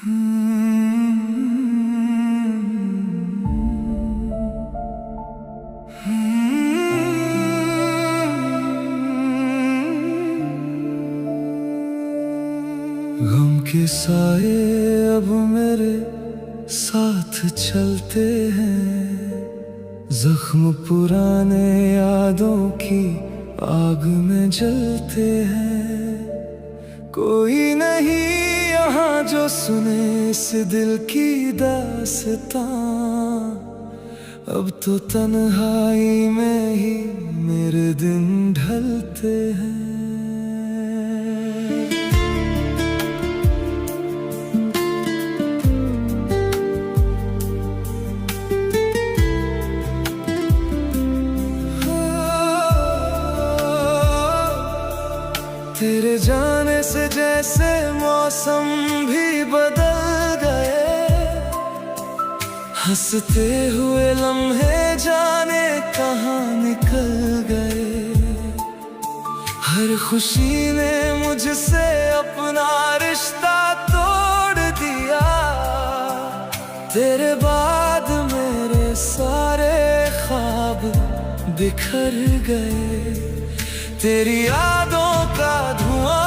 गम के साए अब मेरे साथ चलते हैं, जख्म पुराने यादों की आग में जलते हैं। कोई नहीं यहाँ जो सुने इस दिल की दास्तां, अब तो तन्हाई में ही मेरे दिन ढलते हैं। तेरे जाने से जैसे मौसम भी बदल गए, हंसते हुए लम्हे जाने कहाँ निकल गए। हर खुशी ने मुझसे अपना रिश्ता तोड़ दिया, तेरे बाद मेरे सारे ख्वाब बिखर गए। तेरी यादों का धुआं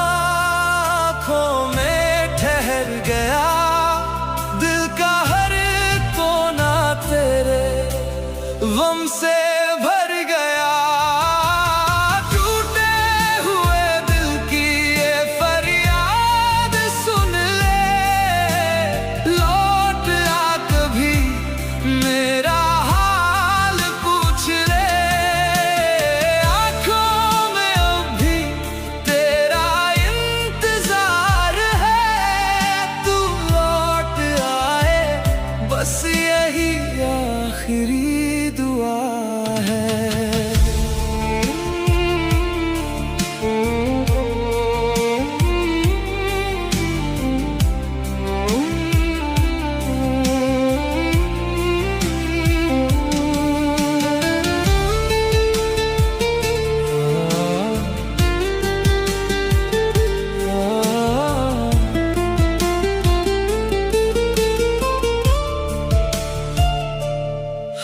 आँखों में ठहर गया, दिल का हर कोना तेरे गम से भर गया। टूटे हुए दिल की ये फरियाद सुन ले, लौट आ कभी मेरा हाल पूछ ले। बस यही आखिरी दुआ है।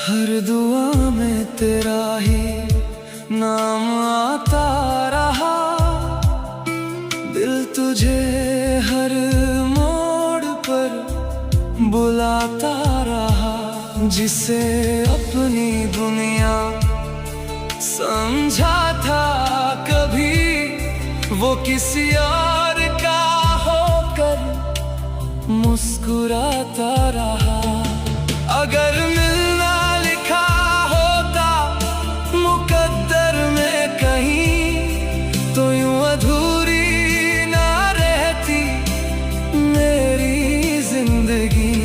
हर दुआ में तेरा ही नाम आता रहा, दिल तुझे हर मोड़ पर बुलाता रहा। जिसे अपनी दुनिया समझा था कभी, वो किसी और का होकर मुस्कुराता रहा। अगर मिलना लिखा होता मुकद्दर में कहीं, तो यूं अधूरी ना रहती मेरी जिंदगी।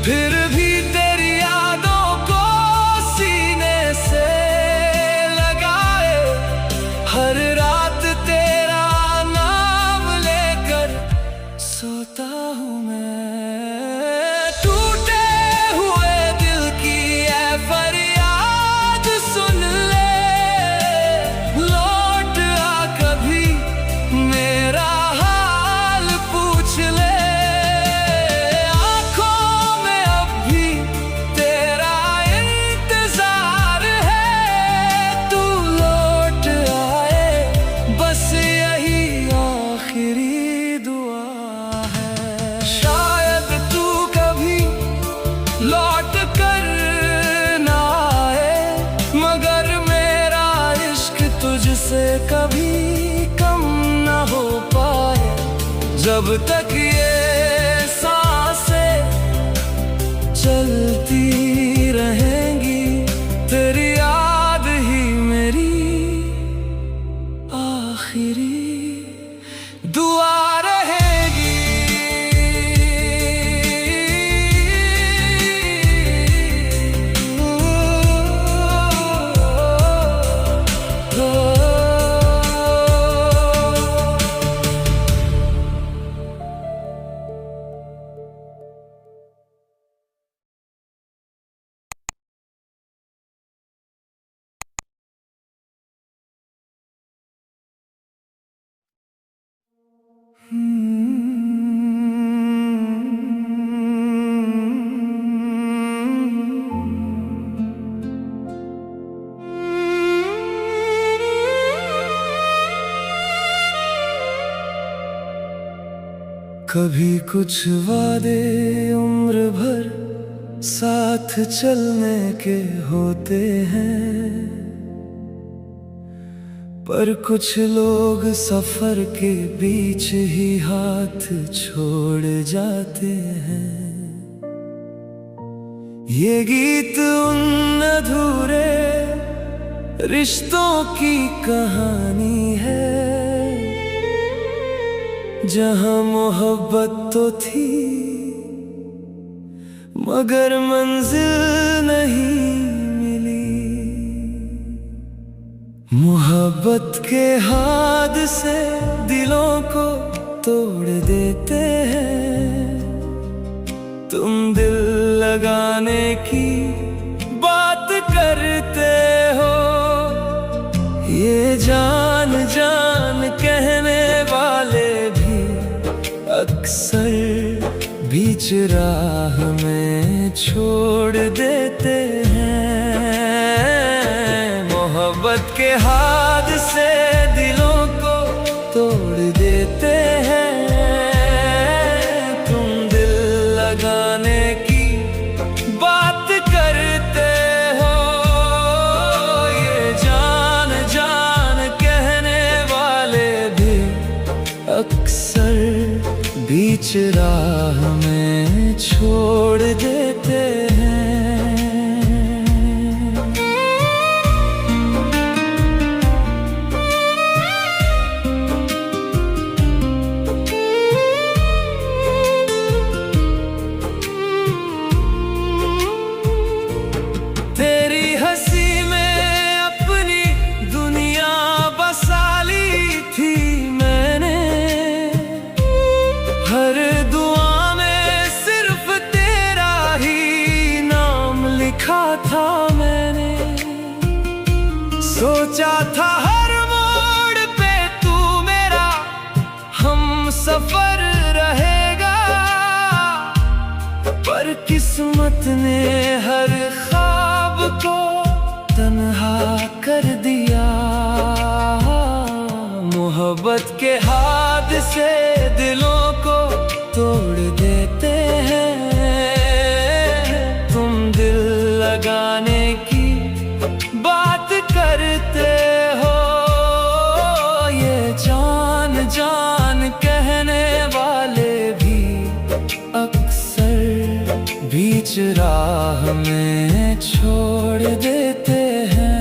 फिर भी तेरी यादों को सीने से लगाए, हर रात तेरा नाम लेकर सोता हूँ मैं। लौट कर ना आए, मगर मेरा इश्क तुझसे कभी कम ना हो पाए। जब तक ये सांसें चलती रहेंगी, तेरी याद ही मेरी आखिरी दुआ कभी कुछ वादे उम्र भर साथ चलने के होते हैं, पर कुछ लोग सफर के बीच ही हाथ छोड़ जाते हैं। ये गीत उन अधूरे रिश्तों की कहानी है, जहां मोहब्बत तो थी मगर मंजिल नहीं मिली। मोहब्बत के हादसे दिलों को तोड़ देते हैं। तुम दिल लगाने की बात करते हो, ये जान जान कहने वाले भी अक्सर बीच राह में छोड़ देते हैं। मोहब्बत के हादसे दिलों को तोड़ देते हैं। तुम दिल लगाने की बात करते हो, ये जान जान कहने वाले भी अक्सर बीच राह में छोड़ देते हैं। तेरी हंसी में अपनी दुनिया बसा ली थी मैंने, हर दुआ में सिर्फ तेरा ही नाम लिखा था मैंने। सोचा था हर मोड़ पे तू मेरा हम सफर रहेगा, पर किस्मत ने हर ख्वाब को तन्हा कर दिया। मोहब्बत के हादसे दिलों को तोड़ देते हैं। तुम दिल लगाने की बात करते हो, ये जान जान कहने वाले भी अक्सर बीच राह में छोड़ देते हैं।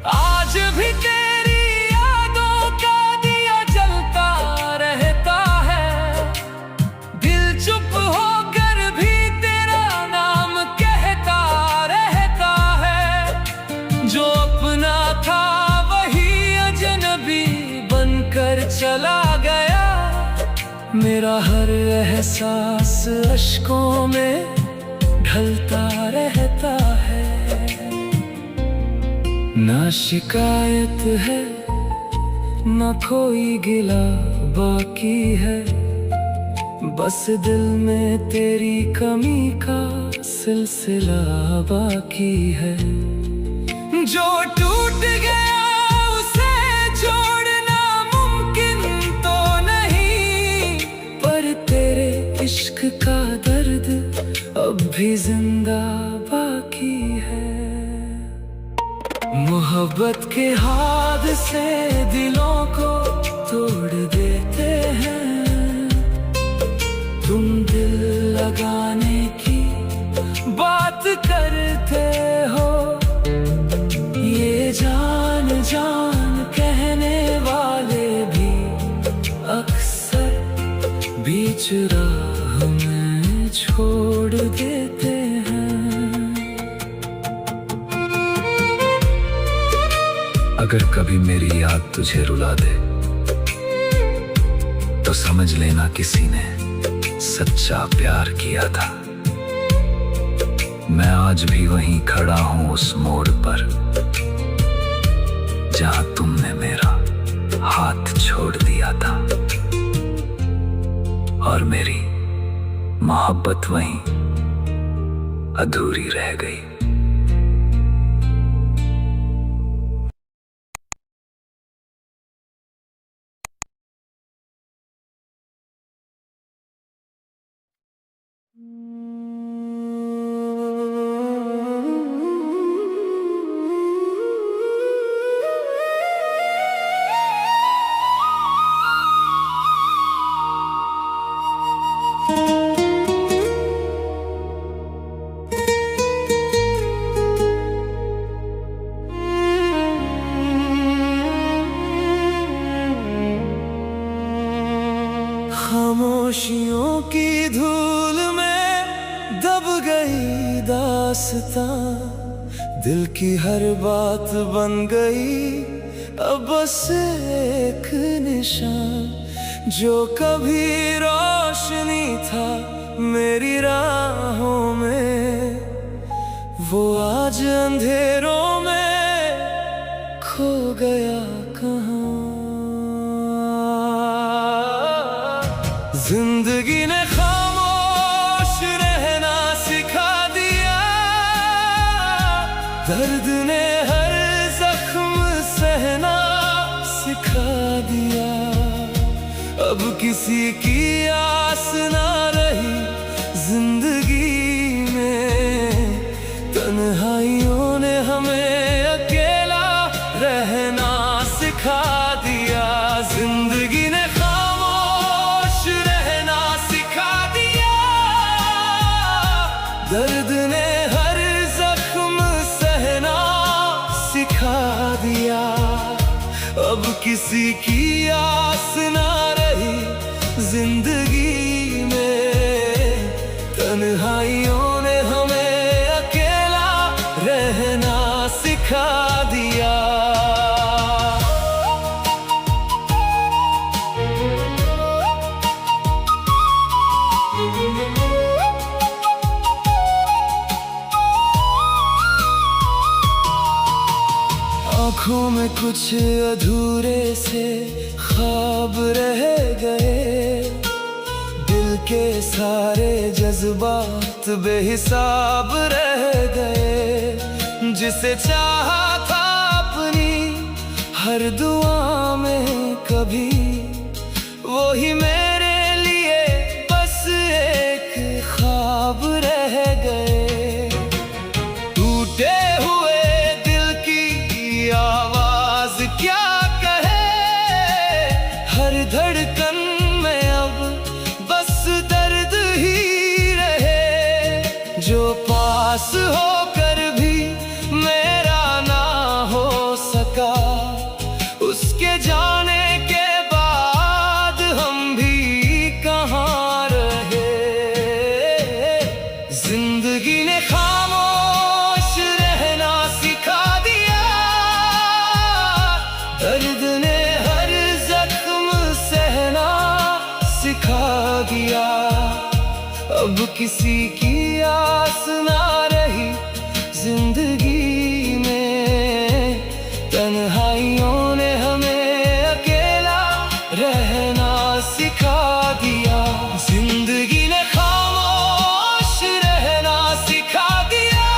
आज भी तेरी यादों का दिया जलता रहता है, दिल चुप होकर भी तेरा नाम कहता रहता है। जो अपना था वही अजनबी बनकर चला गया, मेरा हर एहसास अश्कों में ढलता रहता है। ना शिकायत है ना कोई गिला बाकी है, बस दिल में तेरी कमी का सिलसिला बाकी है। जो टूट गया उसे जोड़ना मुमकिन तो नहीं, पर तेरे इश्क का दर्द अब भी जिंदा बाकी है। मोहब्बत के हादसे दिलों को तोड़ देते हैं। तुम दिल लगाने की बात करते हो, ये जान जान कहने वाले भी अक्सर बीच राह में छोड़ देते हैं। अगर कभी मेरी याद तुझे रुला दे तो समझ लेना किसी ने सच्चा प्यार किया था। मैं आज भी वहीं खड़ा हूं उस मोड़ पर जहां तुमने मेरा हाथ छोड़ दिया था। और मेरी मोहब्बत वहीं अधूरी रह गई। खामोशियों की धूल में दब गई दास्तां, दिल की हर बात बन गई अब बस एक निशान। जो कभी रोशनी था मेरी राहों में, वो आज अंधेरों में खो गया कहाँ। जिंदगी ने खामोश रहना सिखा दिया, दर्द ने हर जख्म सहना सिखा दिया। अब किसी की आस ना रही जिंदगी में, तन्हाइयों ने हमें अकेला रहना सिखा दिया। जिंदगी ने दर्द ने हर जख्म सहना सिखा दिया। अब किसी की आस ना रही जिंदगी में, तन्हाइयों ने हमें अकेला रहना सिखा दिया। आँखों में कुछ अधूरे से ख्वाब रह गए, दिल के सारे जज्बात बेहिसाब रह गए। जिसे चाहा था अपनी हर दुआ में कभी, वो ही मेरे लिए बस एक ख्वाब रह गए। टूटे हुए आवाज क्या कहे, हर धड़कन में अब बस दर्द ही रहे। जो पास होकर भी मेरा ना हो सका, उसके जाने के बाद हम भी कहाँ रहे। जिंदगी ने खामोश रहना सिखा दिया, दर्द ने हर जख्म सहना सिखा दिया। अब किसी की आस ना रही जिंदगी में, तन्हाइयों ने हमें अकेला रहना सिखा दिया। जिंदगी ने खामोश रहना सिखा दिया,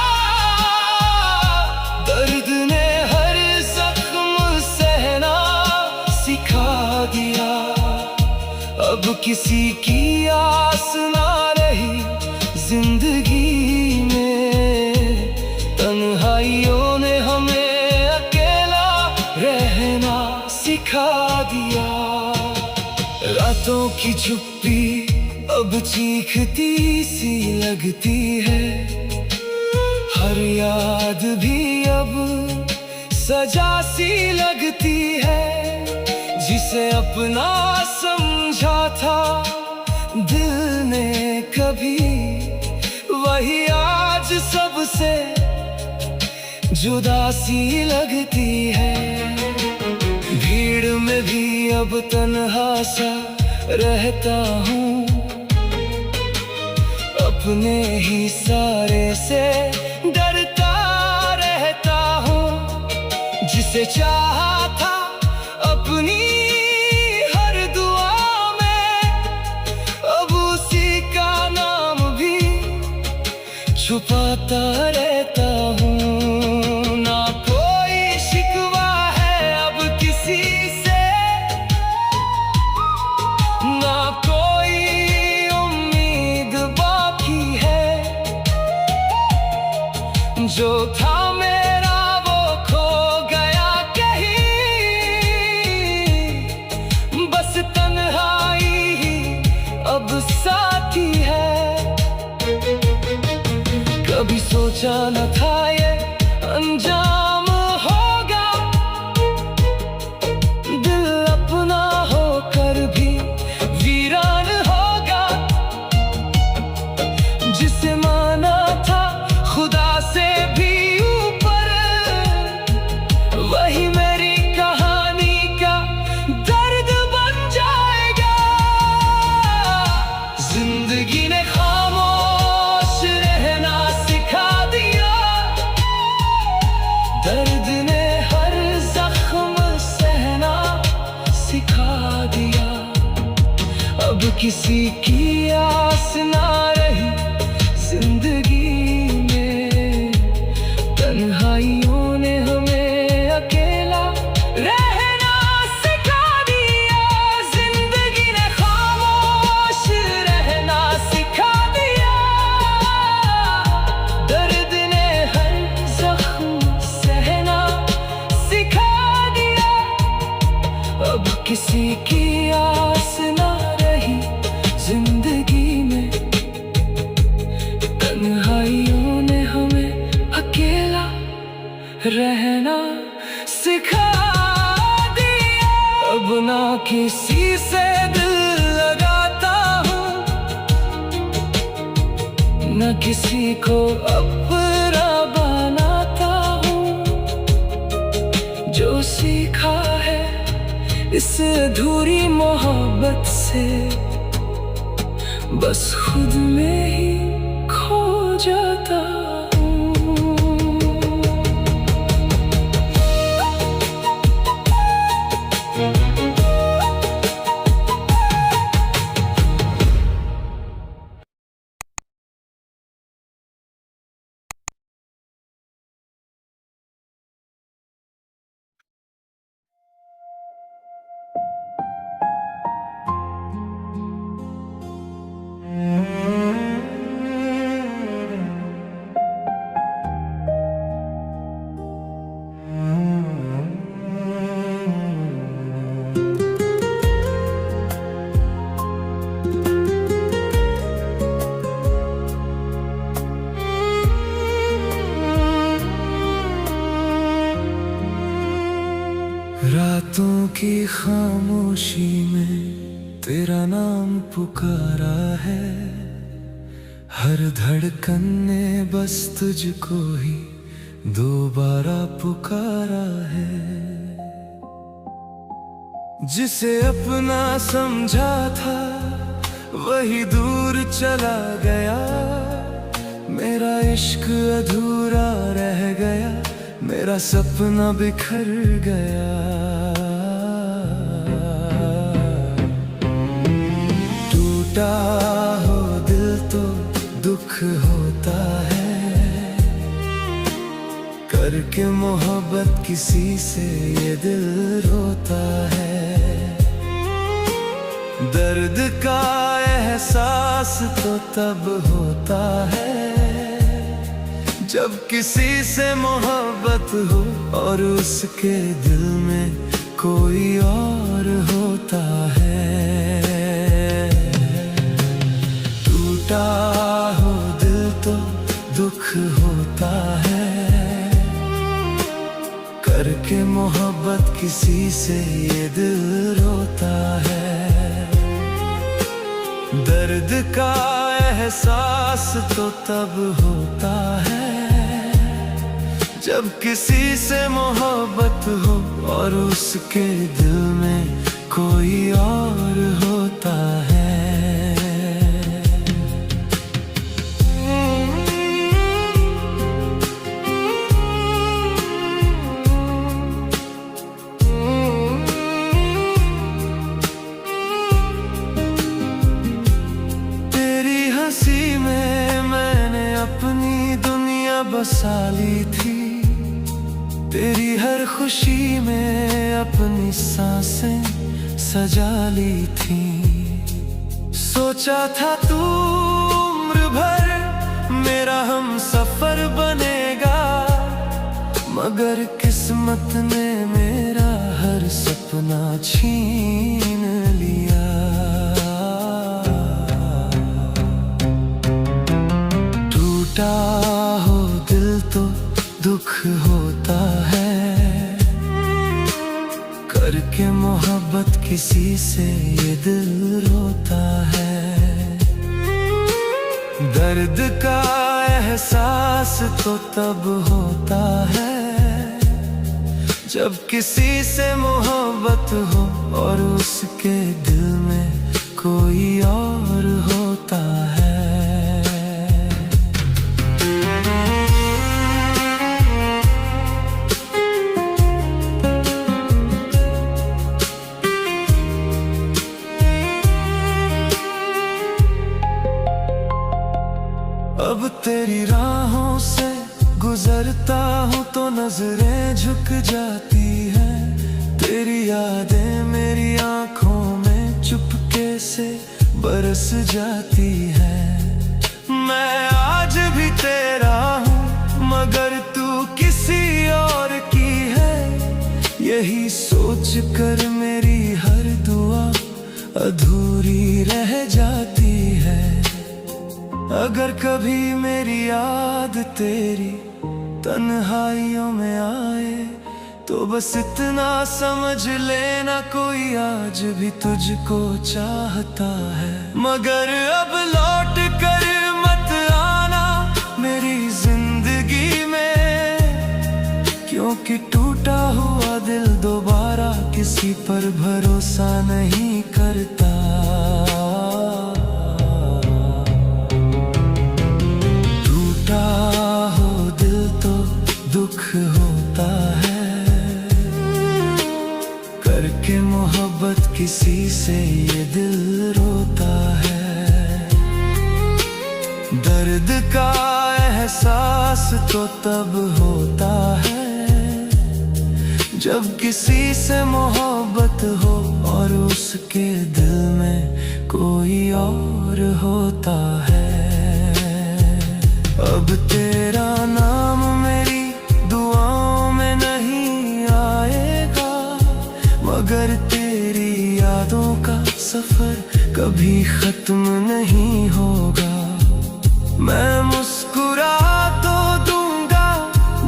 दर्द ने हर जख्म सहना सिखा दिया। अब किसी की आस ना रही जिंदगी में, तन्हाइयों ने हमें अकेला रहना सिखा दिया। रातों की चुप्पी अब चीखती सी लगती है, हर याद भी अब सजा सी लगती है। जिसे अपना समझा था दिल ने कभी, वही आज सबसे जुदा सी लगती है। भीड़ में भी अब तन्हा सा रहता हूँ, अपने ही सारे से डरता रहता हूँ। जिसे चाहा था अपनी हर दुआ में, अब छुपाता रहता हूँ। ना कोई शिकवा है अब किसी से, ना कोई उम्मीद बाकी है। जो था मेरा वो खो गया कहीं, बस तन्हाई ही अब साथी है। कभी सोचा न था ये अंजाम होगा, दिल अपना होकर भी वीरान होगा। जिसे माना था खुदा से भी ऊपर, वही मेरी कहानी का दर्द बन जाएगा। जिंदगी ने खामोश रहना सिखा दिया, दर्द ने हर जख्म सहना सिखा दिया। अब किसी की आस ना रही जिंदगी में, तन्हाइयों ने हमें अकेला रहना सिखा दिया। जिंदगी ने खामोश रहना सिखा दिया, दर्द ने हर जख्म सहना सिखा दिया। अब किसी की आस ना रही जिंदगी में, तन्हाइयों ने हमें अकेला रहना सिखा दिया। अब ना किसी से दिल लगाता हूँ, न किसी को अपना बनाता हूँ। जो सीखा है इस अधूरी मोहब्बत से, बस खुद में ही खो जाता हूँ। रातों की खामोशी में तेरा नाम पुकारा है, हर धड़कन ने बस तुझको ही दोबारा पुकारा है। जिसे अपना समझा था वही दूर चला गया, मेरा इश्क अधूरा रह गया, मेरा सपना बिखर गया। टूटा हो दिल तो दुख होता है, करके मोहब्बत किसी से ये दिल रोता है। दर्द का एहसास तो तब होता है जब किसी से मोहब्बत हो और उसके दिल में कोई और होता है। टूटा हो दिल तो दुख होता है, करके मोहब्बत किसी से ये दिल रोता है। दर्द का एहसास तो तब होता है जब किसी से मोहब्बत हो और उसके दिल में कोई और होता है। तेरी हंसी में मैंने अपनी बसा ली थी, तेरी हर खुशी में अपनी सांसें सजा ली थी। सोचा था तू उम्र भर मेरा हम सफर बनेगा, मगर किस्मत ने मेरा हर सपना छीन लिया। टूटा हो दिल तो दुख होता है, करके मोहब्बत किसी से ये दिल रोता है। दर्द का एहसास तो तब होता है जब किसी से मोहब्बत हो और उसके दिल में कोई और होता है। अब तेरी राहों से गुजरता हूँ तो नजरें झुक जाती हैं। तेरी यादें मेरी आंखों में चुपके से बरस जाती हैं। मैं आज भी तेरा हूँ मगर तू किसी और की है, यही सोच कर मेरी हर दुआ अधूरी रह जाती है। अगर कभी मेरी याद तेरी तन्हाइयों में आए तो बस इतना समझ लेना कोई आज भी तुझको चाहता है। मगर अब लौट कर मत आना मेरी जिंदगी में, क्योंकि टूटा हुआ दिल दोबारा किसी पर भरोसा नहीं करता। दुख होता है करके मोहब्बत किसी से ये दिल रोता है। दर्द का एहसास तो तब होता है जब किसी से मोहब्बत हो और उसके दिल में कोई और होता है। अब तेरा नाम मेरी दुआओं में नहीं आएगा, मगर तेरी यादों का सफर कभी खत्म नहीं होगा। मैं मुस्कुरा तो दूंगा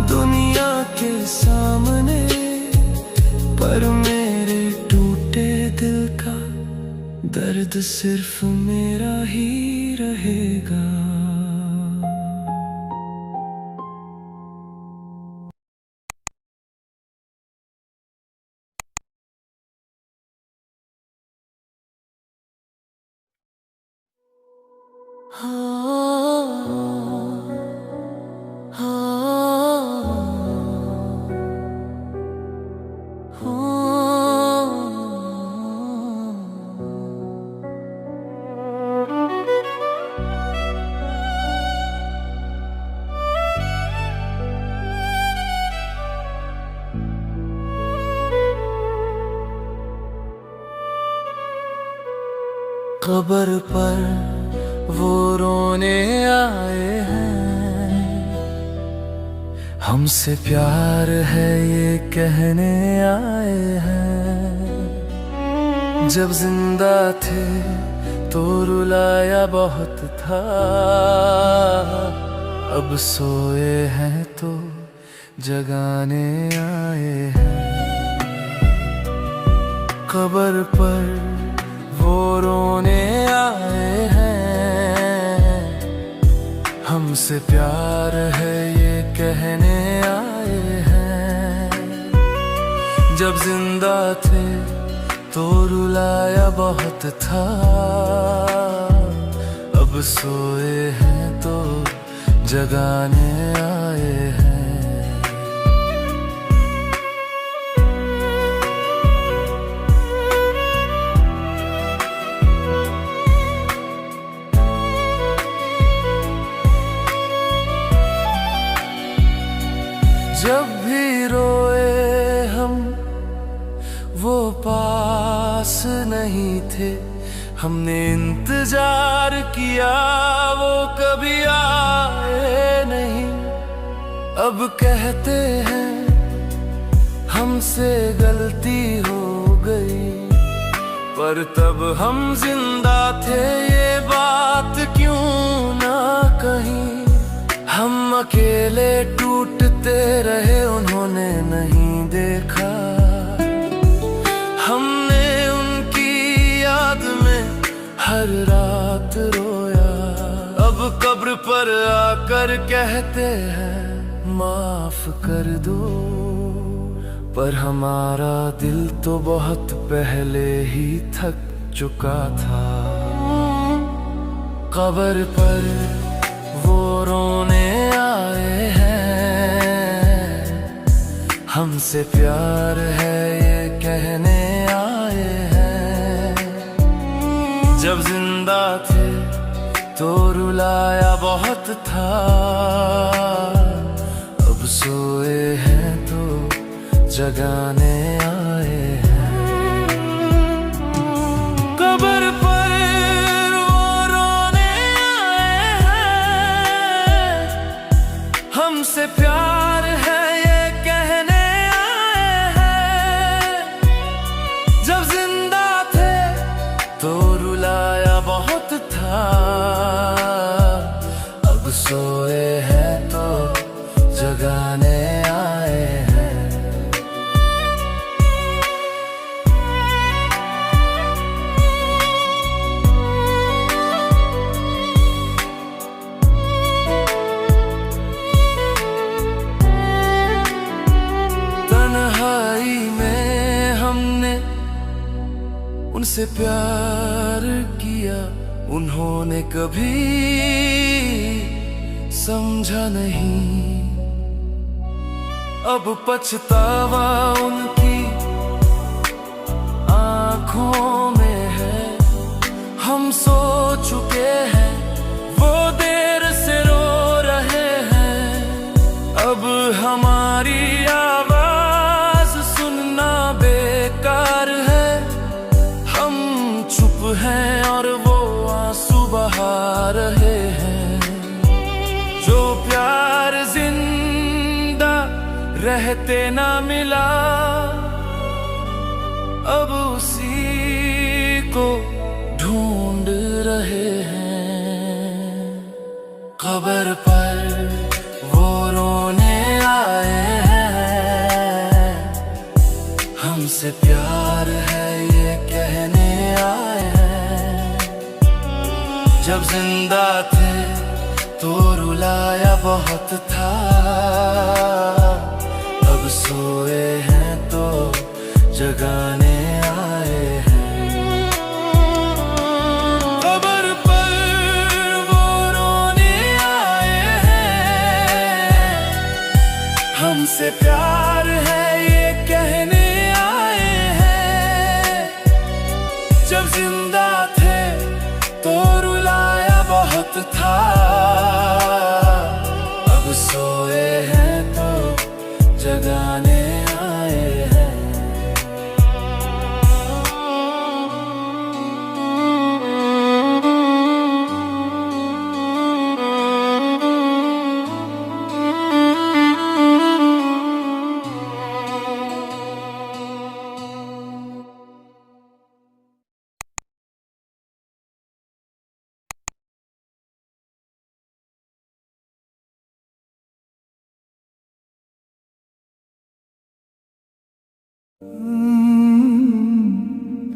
दुनिया के सामने, पर मेरे टूटे दिल का दर्द सिर्फ मेरा ही रहेगा। कब्र पर वो रोने आए हैं, हमसे प्यार है ये कहने आए हैं। जब जिंदा थे तो रुलाया बहुत था, अब सोए हैं तो जगाने आए हैं। कब्र पर वो रोने आए हैं, हमसे प्यार है ये कहने आए हैं। जब जिंदा थे तो रुलाया बहुत था, अब सोए हैं तो जगाने आए हैं। हमने इंतजार किया वो कभी आए नहीं। अब कहते हैं हमसे गलती हो गई, पर तब हम जिंदा थे ये बात क्यों ना कहीं। हम अकेले टूटते रहे उन्होंने नहीं देखा, हमने उनकी याद में हर रात रोया। अब कब्र पर आकर कहते हैं माफ कर दो, पर हमारा दिल तो बहुत पहले ही थक चुका था। कब्र पर वो रोने आए हैं, हमसे प्यार है ये कहने आए हैं। जब जिंदा थे तो रुलाया बहुत था, अब सोए हैं तो जगाने आए हैं। कब्र पर वो रोने आए हैं, हमसे प्यार है ये कहने आए हैं। जब जिंदा थे तो रुलाया बहुत था, अब सोए हैं तो जगाने आए हैं। तन्हाई में हमने उनसे प्यार किया, उन्होंने कभी समझा नहीं। अब पछतावा उनकी आंखों में है, हम सो चुके हैं वो देर से रो रहे हैं। अब हमारी आवाज सुनना बेकार है, हम चुप हैं और वो आंसू बहा रहे हैं। जो प्यार जिंदा रहते ना मिला, अब उसी को ढूंढ रहे हैं। कब्र पर वो रोने आए हैं, हमसे प्यार है ये कहने आए हैं। जब जिंदा थे तो रुलाया बहुत था, अब सोए हैं तो जगाने आए हैं। कब्र पर वो रोने आए हैं, हमसे प्यार है ये कहने आए हैं। जब जिंदा थे तो रुलाया बहुत था, अब सोए हैं तो जगाने आए हैं।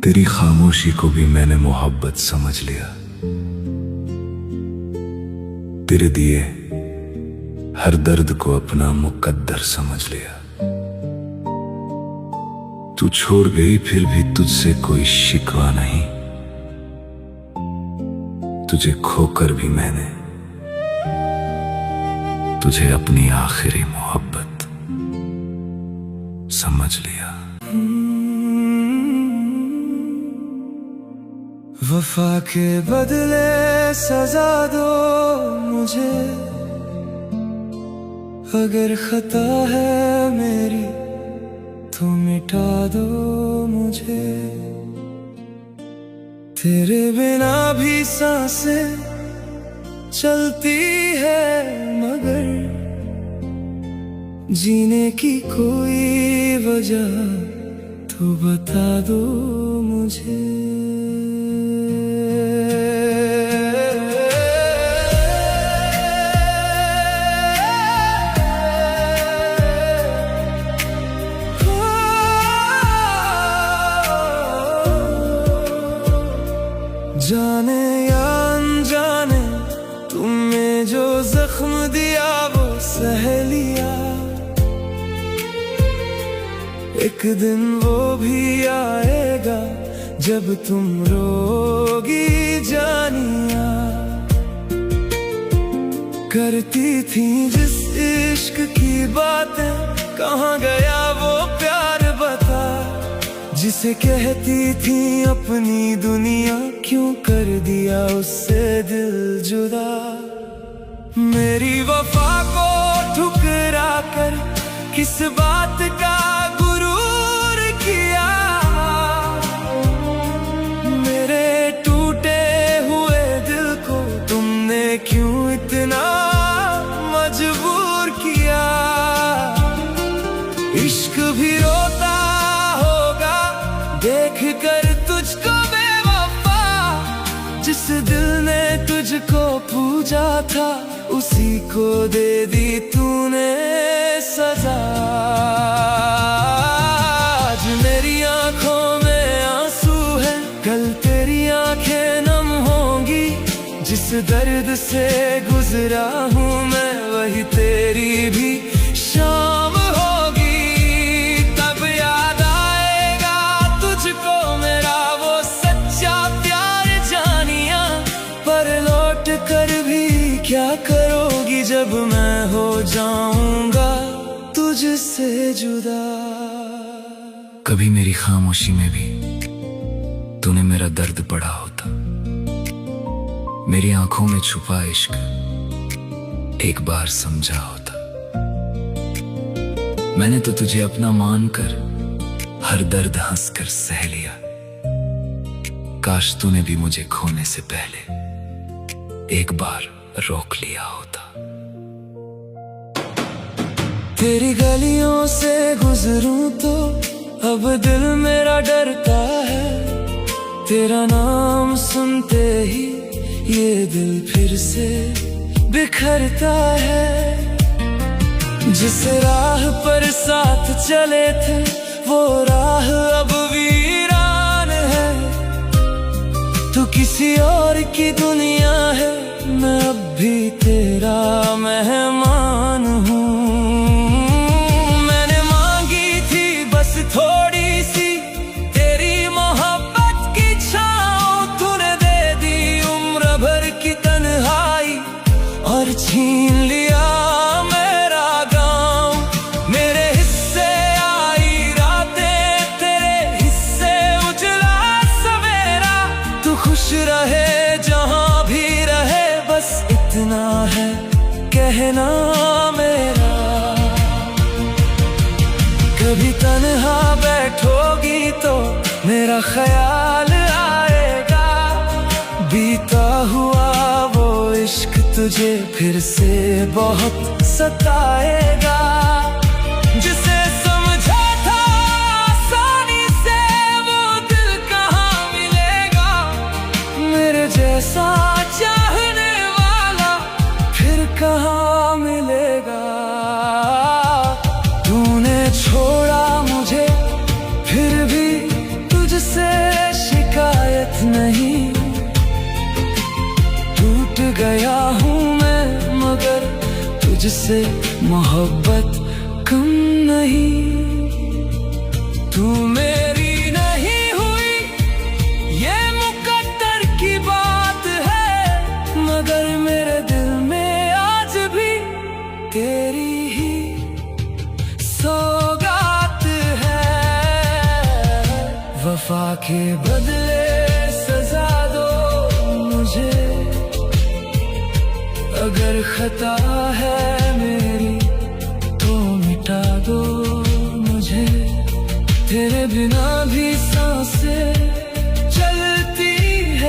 तेरी खामोशी को भी मैंने मोहब्बत समझ लिया, तेरे दिए हर दर्द को अपना मुकद्दर समझ लिया। तू छोड़ गई फिर भी तुझसे कोई शिकवा नहीं, तुझे खोकर भी मैंने तुझे अपनी आखिरी मोहब्बत समझ लिया। वफा के बदले सजा दो मुझे, अगर खता है मेरी तो मिटा दो मुझे। तेरे बिना भी सांसें चलती है, मगर जीने की कोई वजह तो बता दो मुझे। जाने या अनजाने तुमने जो जख्म दिया वो सह लिया, एक दिन वो भी आएगा जब तुम रोगी जानिया। करती थी जिस इश्क की बातें, कहाँ गया वो प्यार बता। जिसे कहती थी अपनी दुनिया, क्यों कर दिया उससे दिल जुदा। मेरी वफा को ठुकरा कर किस बात का गुरूर किया। मेरे टूटे हुए दिल को तुमने क्यों इतना मजबूर किया। इश्क भी रोता होगा देख कर तुझको बेवफा। जिस दिल ने तुझको पूजा था, उसी को दे दी तूने सजा। आज मेरी आंखों में आंसू है, कल तेरी आंखें नम होंगी। जिस दर्द से गुजरा हूँ मैं, वही तेरी भी शाम होगी। तब याद आएगा तुझको मेरा वो सच्चा प्यार जानिया। पर लौट कर भी क्या करोगी जब मैं हो जाऊंगा तुझसे जुदा। कभी मेरी खामोशी में भी तूने मेरा दर्द पढ़ा होता। मेरी आंखों में छुपा इश्क एक बार समझा होता। मैंने तो तुझे अपना मानकर हर दर्द हंसकर सह लिया। काश तूने भी मुझे खोने से पहले एक बार रोक लिया होता। तेरी गलियों से गुजरूं तो अब दिल मेरा डरता है। तेरा नाम सुनते ही ये दिल फिर से बिखरता है। जिस राह पर साथ चले थे, वो राह अब वीरान है। तू किसी और की दुनिया है, मैं अब भी तेरा मेहमान हूँ। मैंने मांगी थी बस थोड़ी सी तेरी मोहब्बत की छाँव। तूने दे दी उम्र भर की तन्हाई और छीन लिया मेरा गाँव। मेरे हिस्से आई रातें, तेरे हिस्से उजला सवेरा। तू खुश रहे जहाँ भी रहे, बस इतना है कहना मेरा। कभी तन्हा बैठोगी तो मेरा ख्याल आएगा। बीता हुआ वो इश्क तुझे फिर से बहुत सताएगा। जिसे समझा था आसानी से, वो दिल कहाँ मिलेगा। मेरे जैसा चाहने वाला फिर कहाँ मिलेगा। तूने छोड़ा मुझे फिर भी तुझसे शिकायत नहीं। टूट गया हूँ मैं मगर तुझसे मोहब्बत कम नहीं। तू मेरी नहीं हुई ये मुकद्दर की बात है, मगर मेरे दिल में आज भी तेरी ही सौगात है। वफा के बदले सजा दो मुझे, अगर खता है मेरी तो मिटा दो मुझे। तेरे बिना भी सांसें चलती है,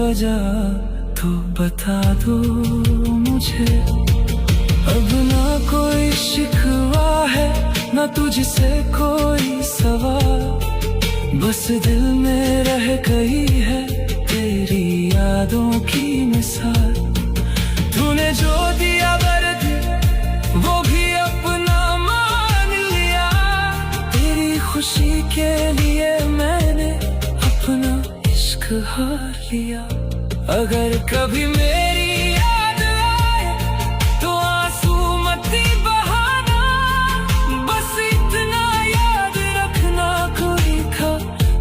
वजह तो बता दो मुझे। अब ना कोई शिकवा है, ना तुझसे कोई सवाल, बस दिल में रह गई है तेरी यादों की मिसाल। तूने जो दिया वर्दी वो भी अपना मान लिया, तेरी खुशी के लिए मैंने अपना इश्क हार लिया। अगर कभी मेरी याद आए तो आंसू मत बहाना, बस इतना याद रखना कोई था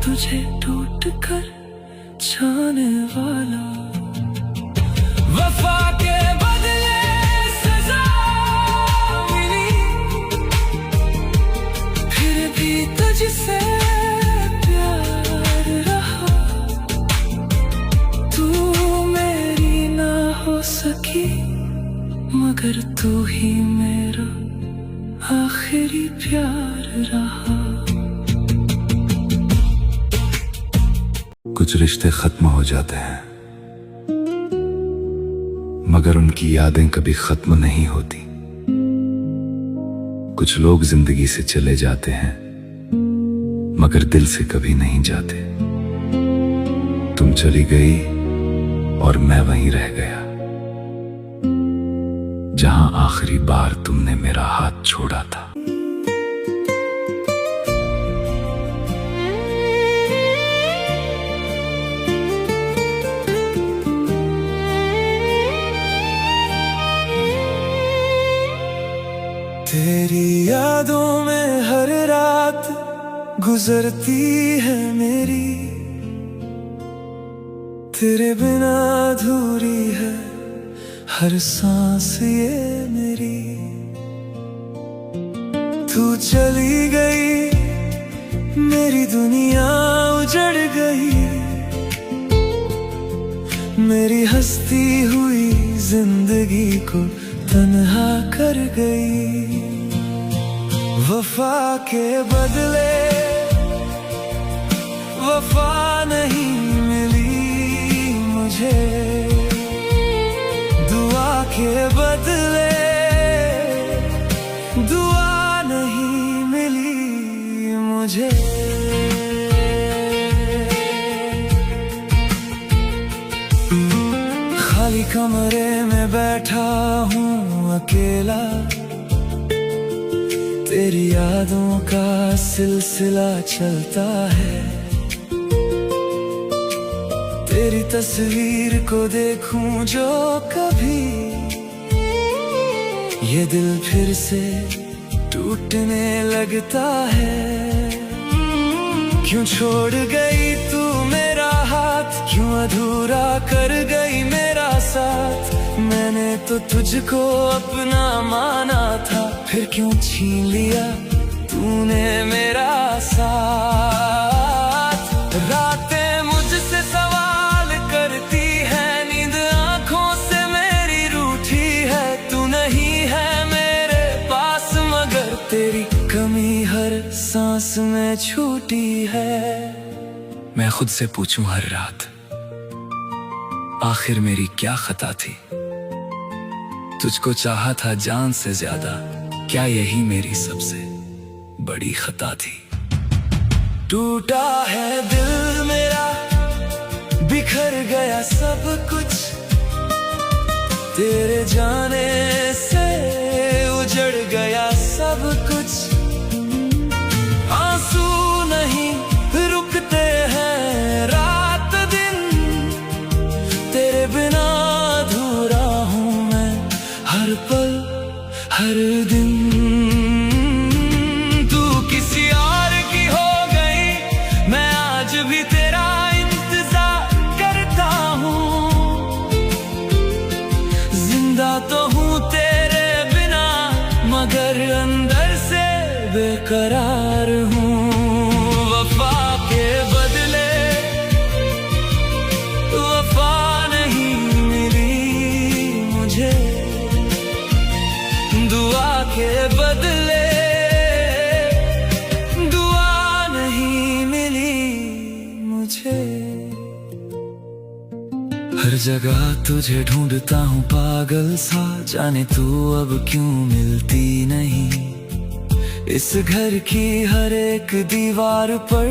तुझे टूट कर जाने वाला। वफा के बदले सजा मिली, फिर भी तुझसे प्यार रहा। तू मेरी ना हो सकी मगर तू ही मेरा आखिरी प्यार रहा। कुछ रिश्ते खत्म हो जाते हैं मगर उनकी यादें कभी खत्म नहीं होती। कुछ लोग जिंदगी से चले जाते हैं मगर दिल से कभी नहीं जाते। तुम चली गई और मैं वहीं रह गया जहां आखिरी बार तुमने मेरा हाथ छोड़ा था। तेरी यादों में हर रात गुजरती है मेरी, तेरे बिना अधूरी है हर सांस ये मेरी। तू चली गई मेरी दुनिया उजड़ गई, मेरी हंसती हुई जिंदगी को तन्हा कर गई। वफा के बदले वफा नहीं मिली मुझे, दुआ के बदले दुआ नहीं मिली मुझे। खाली कमरे में बैठा हूँ अकेला, तेरी यादों का सिलसिला चलता है। तेरी तस्वीर को देखूं जो कभी, ये दिल फिर से टूटने लगता है। क्यों छोड़ गई तू मेरा हाथ, क्यों अधूरा कर गई मेरा साथ। मैंने तो तुझको अपना माना था, फिर क्यों छीन लिया तूने मेरा साथ। रातें मुझसे सवाल करती है, नींद आंखों से मेरी रूठी है। तू नहीं है मेरे पास मगर तेरी कमी हर सांस में छूटी है। मैं खुद से पूछूं हर रात आखिर मेरी क्या खता थी। तुझको चाहा था जान से ज्यादा, क्या यही मेरी सबसे बड़ी खता थी। टूटा है दिल मेरा, बिखर गया सब कुछ, तेरे जाने से उजड़ गया सब कुछ। आंसू नहीं रुकते हैं रात दिन, तेरे बिना अधूरा हूँ मैं हर पल हर दिन। तू किसी और की हो गई, मैं आज भी तेरा इंतजार करता हूँ। जिंदा तो हूँ तेरे बिना मगर अंदर से बेकरार हूँ। वफा के बदले वफा नहीं मिली मुझे, दुआ के बदले दुआ नहीं मिली मुझे। हर जगह तुझे ढूंढता हूँ पागल सा, जाने तू अब क्यों मिलती नहीं। इस घर की हर एक दीवार पर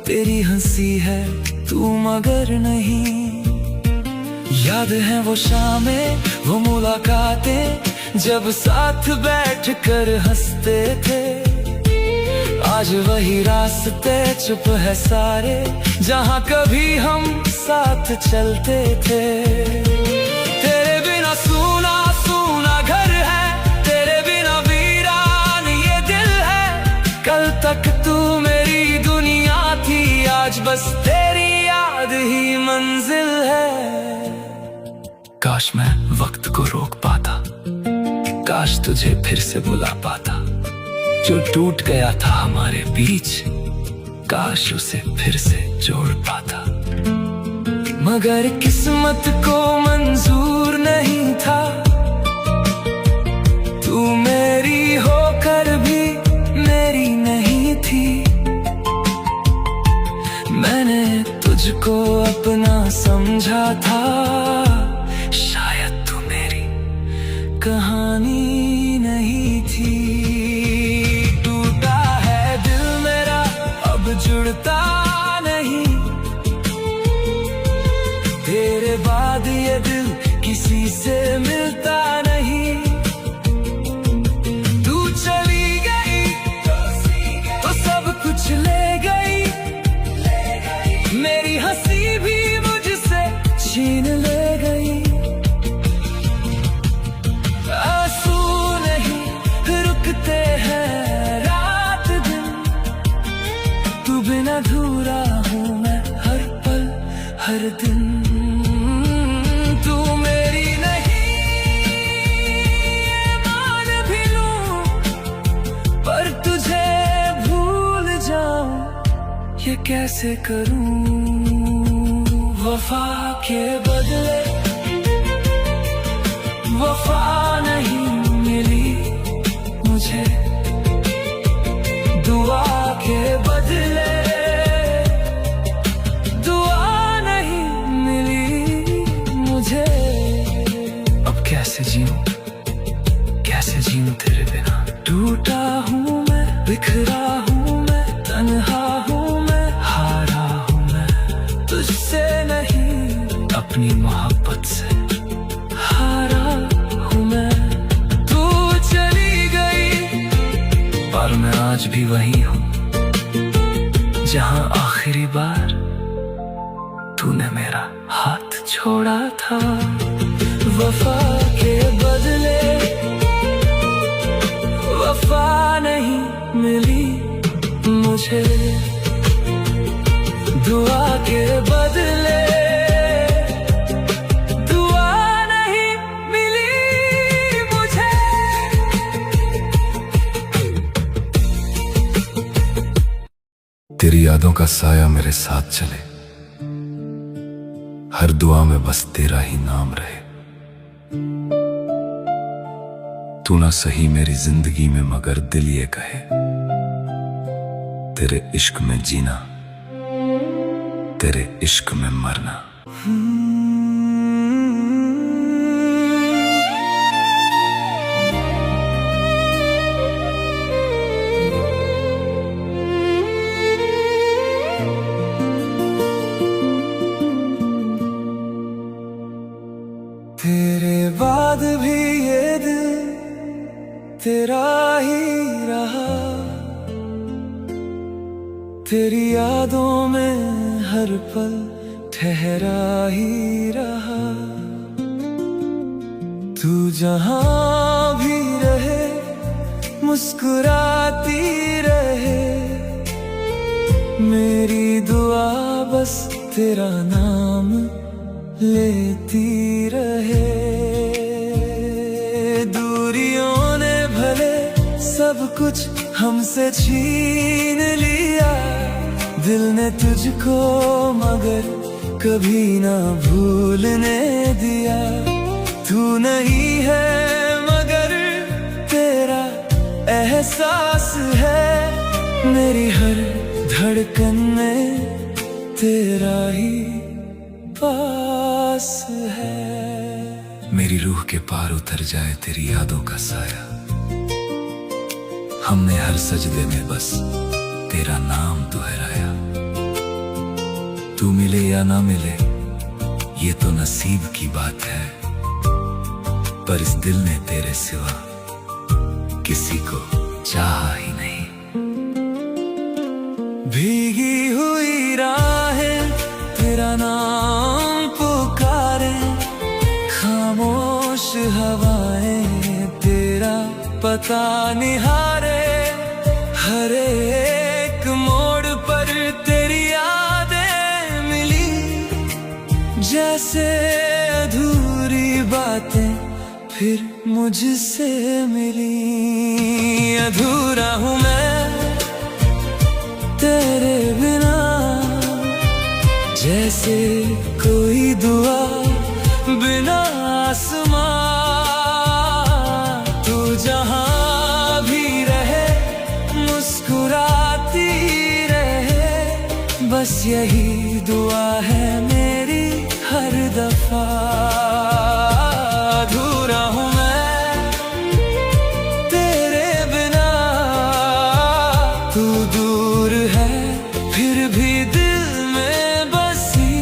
तेरी हंसी है, तू मगर नहीं। याद है वो शामें, वो मुलाकातें, जब साथ बैठ कर हंसते थे। आज वही रास्ते चुप है सारे, जहाँ कभी हम साथ चलते थे। तेरे बिना सूना सूना घर है, तेरे बिना वीरान ये दिल है। कल तक तू मेरी दुनिया थी, आज बस तेरी याद ही मंजिल है। काश मैं वक्त को रोक पाता, काश तुझे फिर से बुला पाता। जो टूट गया था हमारे बीच, काश उसे फिर से जोड़ पाता। मगर किस्मत को मंजूर नहीं था, तू मेरी होकर भी मेरी नहीं थी। मैंने तुझको अपना समझा था, शायद तू मेरी कहानी नहीं थी। जुड़ता नहीं, तेरे बाद ये दिल किसी से मिलता नहीं। तू चली गई तो सब कुछ ले गई, मेरी हंसी भी मुझसे छीन ले गई। आंसू नहीं रुकते हैं रात दिन, तू बिना अधूरा हूँ मैं हर पल हर दिन। तू मेरी नहीं मान भी लूं, पर तुझे भूल जाऊं ये कैसे करूं। वफा के बदले वफा नहीं मिली मुझे, दुआ के बदले कैसे जीऊं तेरे बिना। टूटा हूँ मैं, बिखरा हूँ मैं, तन्हा हूँ मैं, हारा हूँ मैं। तुझसे नहीं अपनी मोहब्बत से हारा हूँ मैं। तू चली गई पर मैं आज भी वही हूँ, जहाँ आखिरी बार तूने मेरा हाथ छोड़ा था। वफा के बदले वफा नहीं मिली मुझे, दुआ के बदले दुआ नहीं मिली मुझे। तेरी यादों का साया मेरे साथ चले, हर दुआ में बस तेरा ही नाम रहे। तू ना सही मेरी जिंदगी में, मगर दिल ये कहे तेरे इश्क में जीना, तेरे इश्क में मरना। तेरे बाद भी ये दिल तेरा ही रहा, तेरी यादों में हर पल ठहरा ही रहा। तू जहां भी रहे मुस्कुराती रहे, मेरी दुआ बस तेरा नाम लेती रहे। दूरियों ने भले सब कुछ हमसे छीन लिया, दिल ने तुझको मगर कभी ना भूलने दिया। तू नहीं है मगर तेरा एहसास है, मेरी हर धड़कन में तेरा ही पास है। मेरी रूह के पार उतर जाए तेरी यादों का साया, हमने हर सजदे में बस तेरा नाम दोहराया। तू मिले या ना मिले ये तो नसीब की बात है, पर इस दिल ने तेरे सिवा किसी को चाहा ही नहीं। भीगी हुई राहें तेरा नाम पुकारे, खामोश हवाएं तेरा पता निहारे। हर एक मोड़ पर तेरी यादें मिली, जैसे अधूरी बातें फिर मुझसे मिली। अधूरा हूँ मैं तेरे बिना, जैसे कोई दुआ बिना आसमां। तू जहां भी रहे मुस्कुराती रहे, बस यही दुआ है मेरी हर दफा। अधूरा हूँ मैं तेरे बिना, तू दूर है फिर भी दिल में बसी।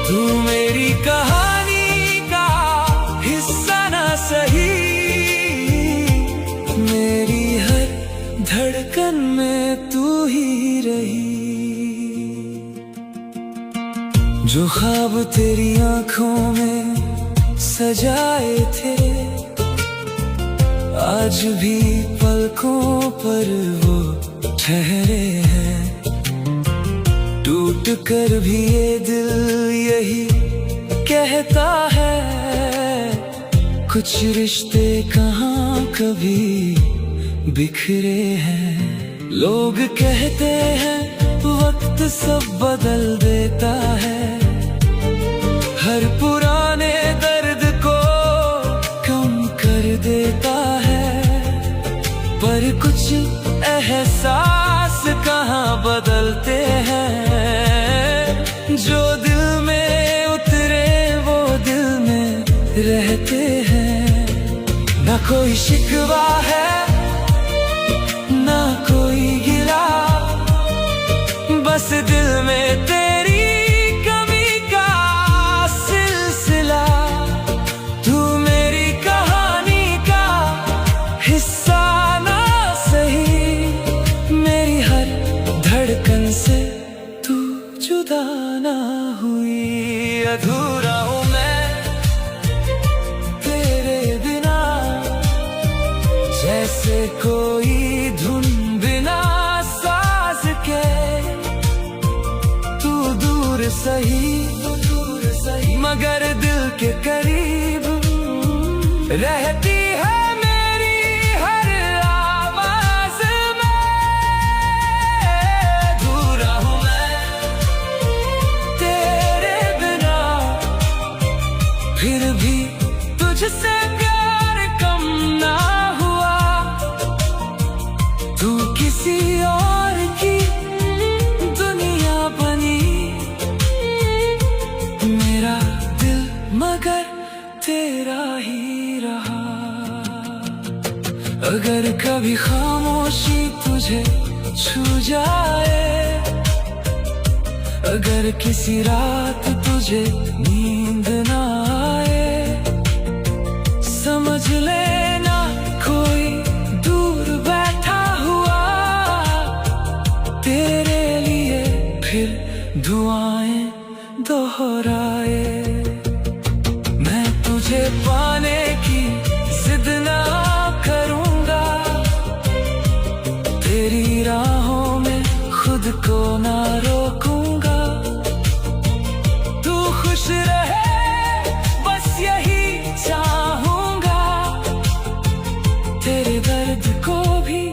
तू मेरी कहानी का हिस्सा ना सही, मेरी हर धड़कन में तू ही रही। जो ख्वाब तेरी आंखों में सजाए थे, आज भी पलकों पर वो ठहरे हैं। टूट कर भी ये दिल यही कहता है, कुछ रिश्ते कहाँ कभी बिखरे हैं। लोग कहते हैं वक्त सब बदल देता है, हर पुराने दर्द को कम कर देता है। पर कुछ एहसास कहाँ बदलते हैं, जो दिल में उतरे वो दिल में रहते हैं। ना कोई शिकवा है ना कोई गिला, बस दिल में तेरी कमी का सिलसिला। तू मेरी कहानी का हिस्सा ना सही, मेरी हर धड़कन से तू जुदा ना हुई। अधूरा हूँ मैं तेरे बिना, जैसे कोई धुन बिना साज के। तू दूर सही मगर दिल के करीब रहती है मेरी हर आवाज में। अधूरा हूँ मैं तेरे बिना, फिर भी तुझसे प्यार कम ना हुआ। तू किसी और की दुनिया बनी, मेरा दिल मगर तेरा ही रहा। अगर कभी खामोशी तुझे छू जाए, अगर किसी रात तुझे नींद ना आए, समझ लेना कोई दूर बैठा हुआ तेरे लिए फिर दुआएं दोहराए। मैं तुझे पाने की जिद ना करूंगा, तेरी राहों में खुद को ना रोकूंगा। तू खुश रहे बस यही चाहूंगा, तेरे दर्द को भी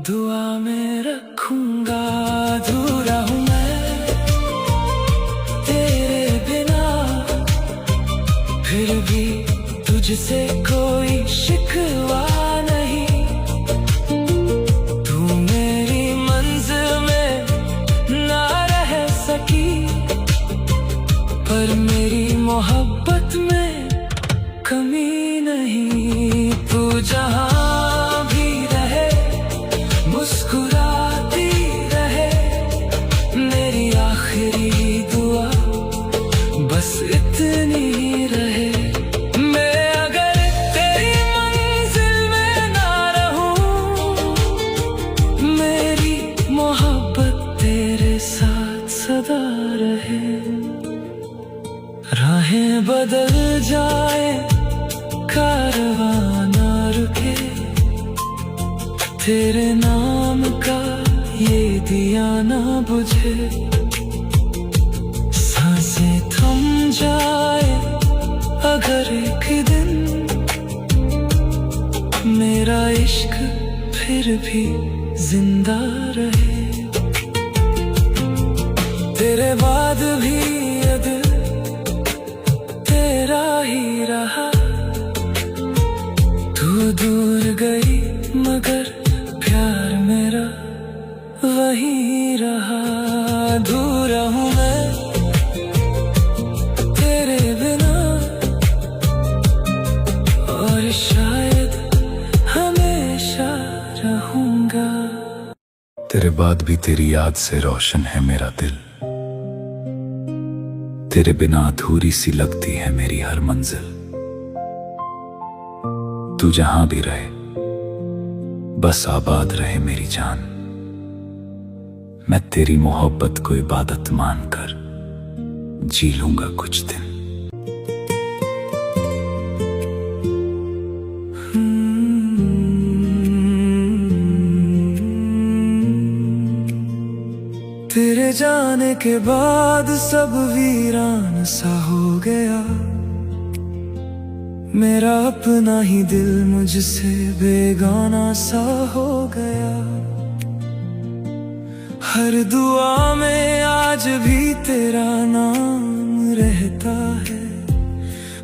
दुआ में रखूंगा। अधूरा हूँ मैं तेरे बिना, फिर भी तुझसे कोई शिकवा नहीं। तू मेरी मंजिल में ना रह सकी, पर मेरी मोहब्बत में कमी नहीं। तू जहाँ भी रहे मुस्कुराती रहे, मेरी आखिरी दुआ बस इतनी रहे। मैं अगर तेरी मंजिल में ना रहूं, मेरी मोहब्बत तेरे साथ सदा रहे। राहें बदल जाए कारवां ना रुके, तेरे नाम का ये दिया ना बुझे। सांसें थम जाए अगर एक दिन, मेरा इश्क फिर भी जिंदा रहे। तेरे बाद भी ये दिल तेरा ही रहा। तू दूर गई मगर प्यार मेरा वही रहा। अधूरा हूँ मैं तेरे बिना, और शायद हमेशा रहूंगा। तेरे बाद भी तेरी याद से रोशन है मेरा दिल, तेरे बिना अधूरी सी लगती है मेरी हर मंजिल। तू जहां भी रहे बस आबाद रहे मेरी जान। मैं तेरी मोहब्बत को इबादत मानकर जी लूंगा कुछ दिन। तेरे जाने के बाद सब वीरान सा हो गया। मेरा अपना ही दिल मुझसे बेगाना सा हो गया। हर दुआ में आज भी तेरा नाम रहता है,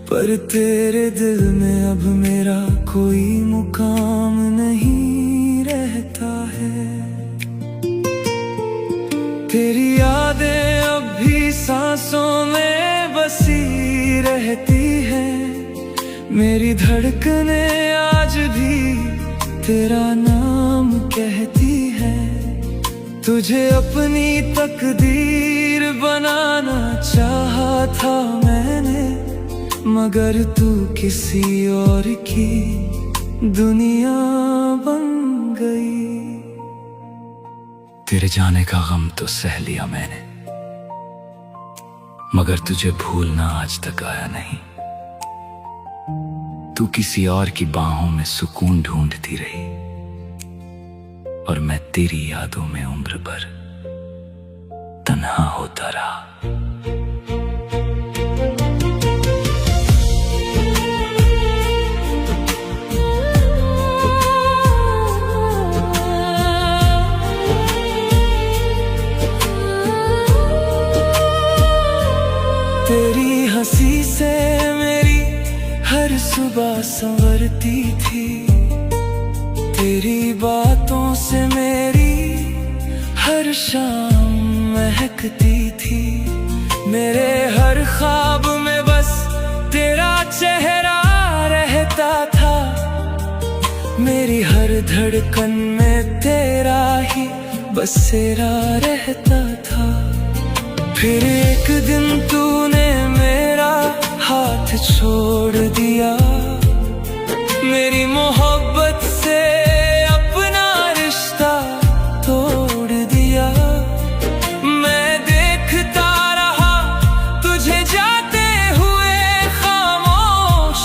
पर तेरे दिल में अब मेरा कोई मुकाम नहीं रहता है। तेरी यादें अब भी सांसों में बसी रहती हैं। मेरी धड़कनें आज भी तेरा नाम कहती है। तुझे अपनी तकदीर बनाना चाहा था मैंने, मगर तू किसी और की दुनिया बन गई। तेरे जाने का गम तो सह लिया मैंने, मगर तुझे भूलना आज तक आया नहीं। तू किसी और की बाहों में सुकून ढूंढती रही, और मैं तेरी यादों में उम्र भर तन्हा होता रहा। तेरी हंसी से मेरी हर सुबह संवरती थी। तेरी बातों से मेरी हर शाम महकती थी। मेरे हर ख्वाब में बस तेरा चेहरा रहता था। मेरी हर धड़कन में तेरा ही बसेरा रहता था। फिर एक दिन तूने मेरा हाथ छोड़ दिया। मेरी मोहब्बत से अपना रिश्ता तोड़ दिया। मैं देखता रहा तुझे जाते हुए खामोश,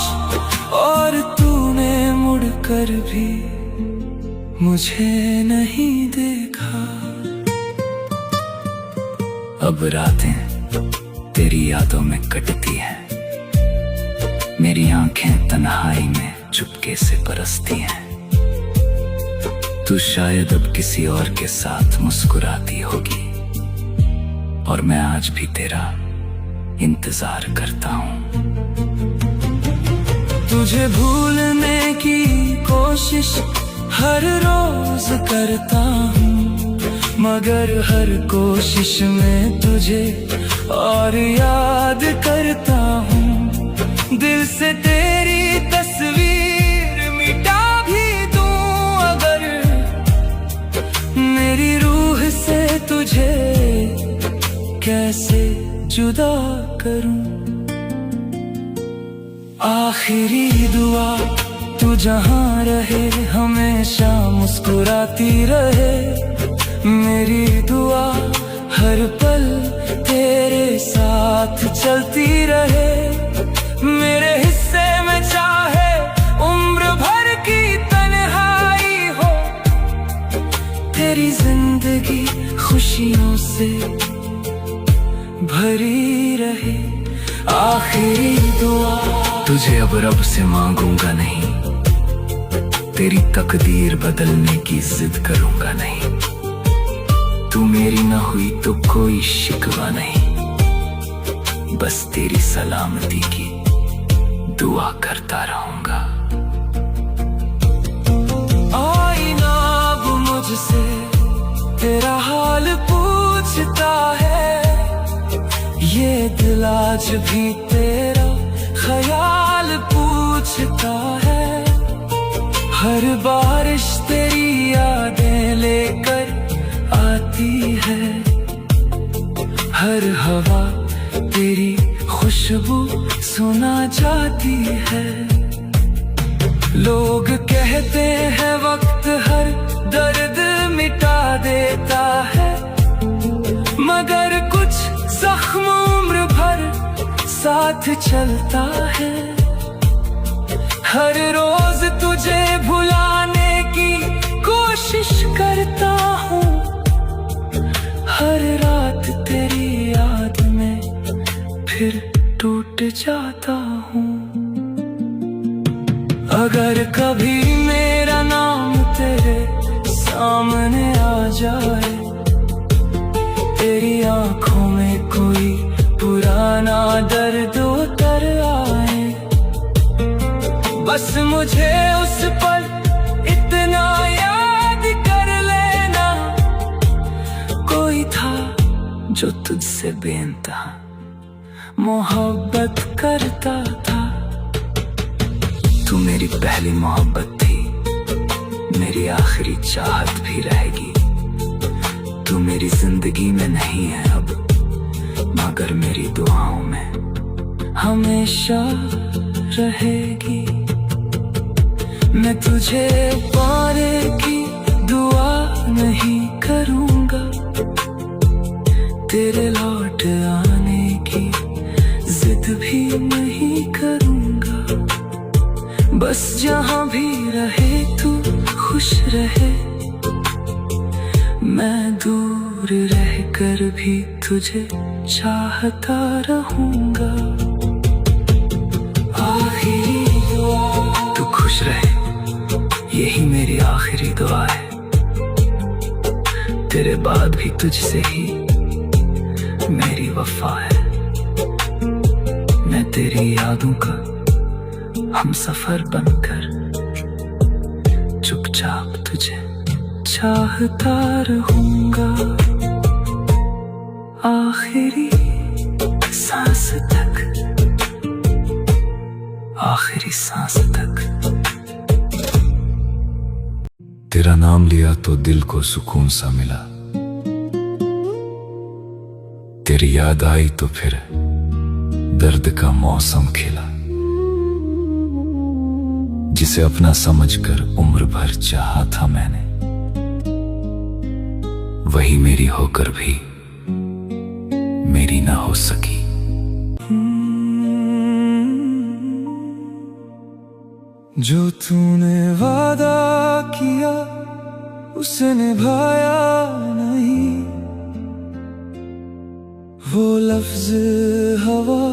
और तूने मुड़कर भी मुझे नहीं देखा। अब रातें तेरी यादों में कटती हैं, मेरी आंखें तन्हाई में चुपके से बरसती हैं। तू शायद अब किसी और के साथ मुस्कुराती होगी, और मैं आज भी तेरा इंतजार करता हूँ। तुझे भूलने की कोशिश हर रोज करता हूँ, मगर हर कोशिश में तुझे और याद करता हूँ। दिल से तेरी तस्वीर मिटा भी दूं अगर, मेरी रूह से तुझे कैसे जुदा करूं। आखिरी दुआ तू जहां रहे, हमेशा मुस्कुराती रहे। मेरी दुआ हर पल तेरे साथ चलती रहे। मेरे हिस्से में चाहे उम्र भर की तन्हाई हो, तेरी जिंदगी खुशियों से भरी रहे। आखिरी दुआ तुझे अब रब से मांगूंगा नहीं, तेरी तकदीर बदलने की जिद करूंगा नहीं। तू मेरी ना हुई तो कोई शिकवा नहीं, बस तेरी सलामती की दुआ करता रहूंगा। आईना अब मुझसे तेरा हाल पूछता है, ये दिल आज भी तेरा ख्याल पूछता है। हर बारिश तेरी यादें लेकर आती है, हर हवा तेरी खुशबू सुना जाती है। लोग कहते हैं वक्त हर दर्द मिटा देता है, मगर कुछ जख्म उम्र भर साथ चलता है। हर रोज तुझे भुलाने की कोशिश करता हूँ, हर रात तेरी याद में फिर टूट जाता हूँ। अगर कभी मेरा नाम तेरे सामने आ जाए, तेरी आंखों में कोई पुराना दर्द उतर आए, बस मुझे उस पल इतना याद कर लेना। कोई था जो तुझसे बेइंतहा मोहब्बत करता था। तू मेरी पहली मोहब्बत थी, मेरी आखिरी चाहत भी रहेगी। तू मेरी जिंदगी में नहीं है अब, मगर मेरी दुआओं में हमेशा रहेगी। मैं तुझे पाने की दुआ नहीं करूंगा, तेरे लौट आने की जिद भी नहीं करूंगा। बस जहां भी रहे तू खुश रहे, मैं दूर रहकर भी तुझे चाहता रहूंगा। आखिरी दुआ तू खुश रहे, यही मेरी आखिरी दुआ है। तेरे बाद भी तुझसे ही मेरी वफा है। मैं तेरी यादों का हम सफर बनकर चुपचाप तुझे चाहता रहूंगा। आखिरी सांस तक, आखिरी सांस तक। तेरा नाम लिया तो दिल को सुकून सा मिला, तेरी याद आई तो फिर दर्द का मौसम खिला। जिसे अपना समझकर उम्र भर चाहा था मैंने, वही मेरी होकर भी मेरी ना हो सकी। जो तूने वादा किया उसे निभाया नहीं, वो लफ्ज हवा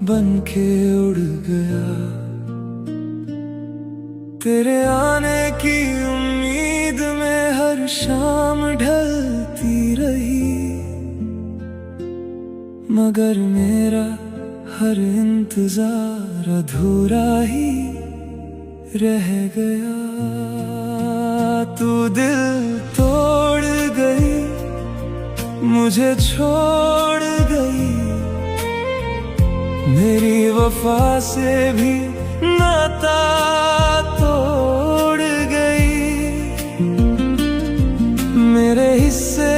बन के उड़ गया। तेरे आने की उम्मीद में हर शाम ढलती रही, मगर मेरा हर इंतजार अधूरा ही रह गया। तू दिल तोड़ मुझे छोड़ गई, मेरी वफा से भी नाता तोड़ गई, मेरे हिस्से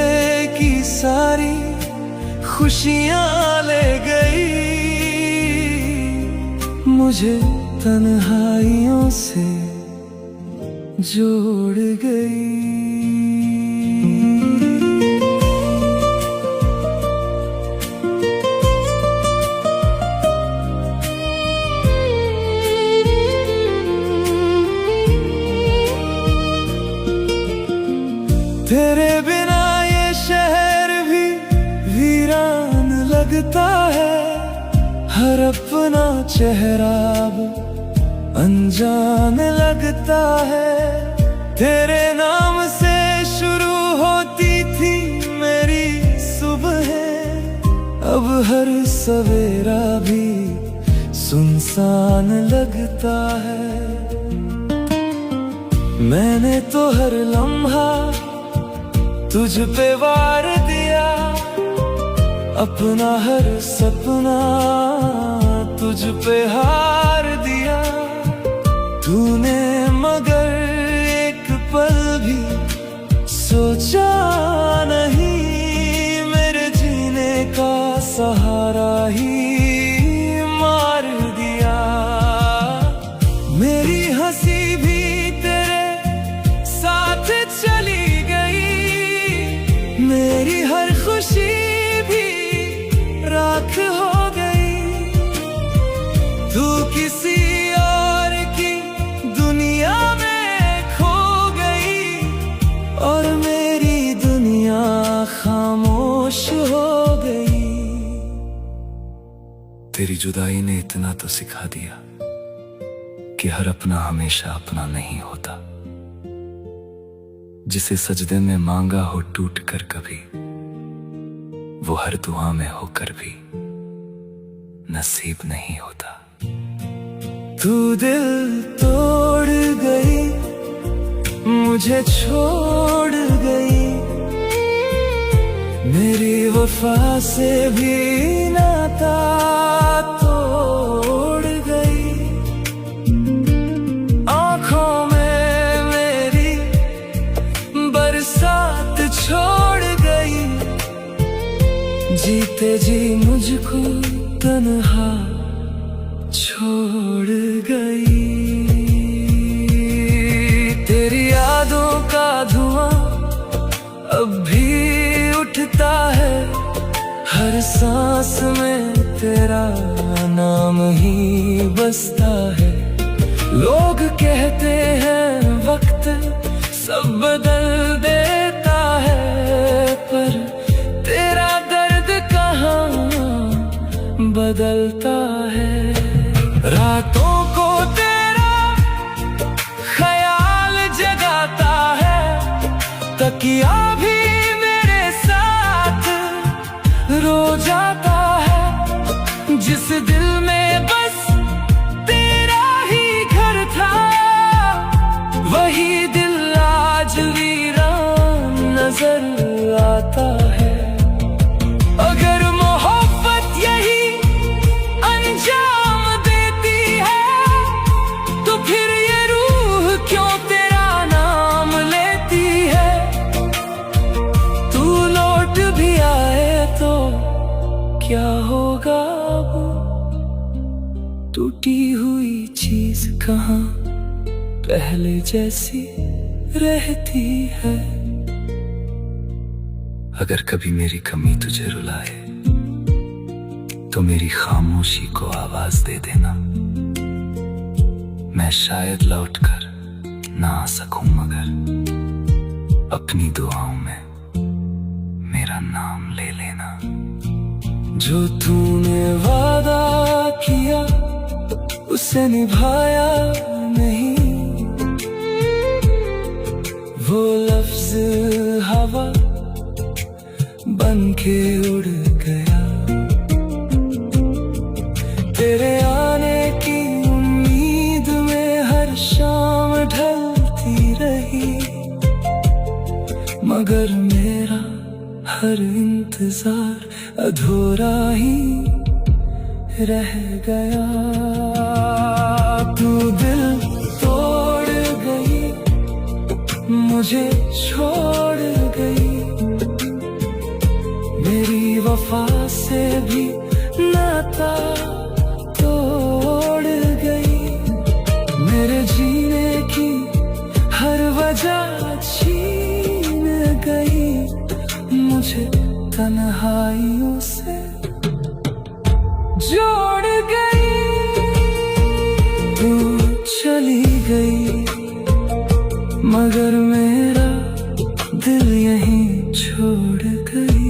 की सारी खुशियां ले गई, मुझे तन्हाइयों से जोड़ गई। तेरे बिना ये शहर भी वीरान लगता है, हर अपना चेहरा अब अनजान लगता है। तेरे नाम से शुरू होती थी मेरी सुबह, अब हर सवेरा भी सुनसान लगता है। मैंने तो हर लम्हा तुझ पे वार दिया, अपना हर सपना तुझ पे हार दिया। तूने मगर एक पल भी सोचा नहीं, मेरे जीने का सहारा ही मार दिया। मेरी हंसी भी तेरे साथ चली गई, मेरी हर खुशी भी राख हो गई। तू किसी और की दुनिया में खो गई, और मेरी दुनिया खामोश हो गई। तेरी जुदाई ने इतना तो सिखा दिया कि हर अपना हमेशा अपना नहीं होता। जिसे सजदे में मांगा हो टूट कर कभी, वो हर दुआ में होकर भी नसीब नहीं होता। तू दिल तोड़ गई, मुझे छोड़ गई, मेरी वफा से भी नाता तोड़ गई। आंखों में मेरी बरसात छोड़ गई, जीते जी मुझको तन्हा छोड़ गई। तेरी यादों का धुआं अब भी उठता है, हर सांस में तेरा नाम ही बसता है। लोग कहते हैं वक्त सब बदल देता है, पर तेरा दर्द कहाँ बदलता है। रातों को तेरा ख्याल जगाता है, तकिया भी मेरे साथ रो जाता है। जिस दिल में बस तेरा ही घर था, वही दिल आज वीरान नजर आता है। अगर मोहब्बत यही अंजाम देती है, तो फिर ये रूह क्यों तेरा नाम लेती है। तू लौट भी आए तो क्या होगा अब, टूटी हुई चीज कहाँ पहले जैसी रहती है। अगर कभी मेरी कमी तुझे रुलाए, तो मेरी खामोशी को आवाज दे देना। मैं शायद लौटकर ना आ सकूं, मगर अपनी दुआओं में मेरा नाम ले लेना। जो तूने वादा किया उसे निभाया नहीं, वो लफ्ज हवा बनके उड़ गया। तेरे आने की उम्मीद में हर शाम ढलती रही, मगर मेरा हर इंतजार अधूरा ही रह गया। तू दिल तोड़ गई, मुझे छोड़ गई, मेरी वफा से भी नाता तोड़ गई, मेरे जीने की हर वजह छीन गई, मुझे तन्हाइयों से जोड़ गई। तू चली गई मगर मेरा दिल यहीं छोड़ गई।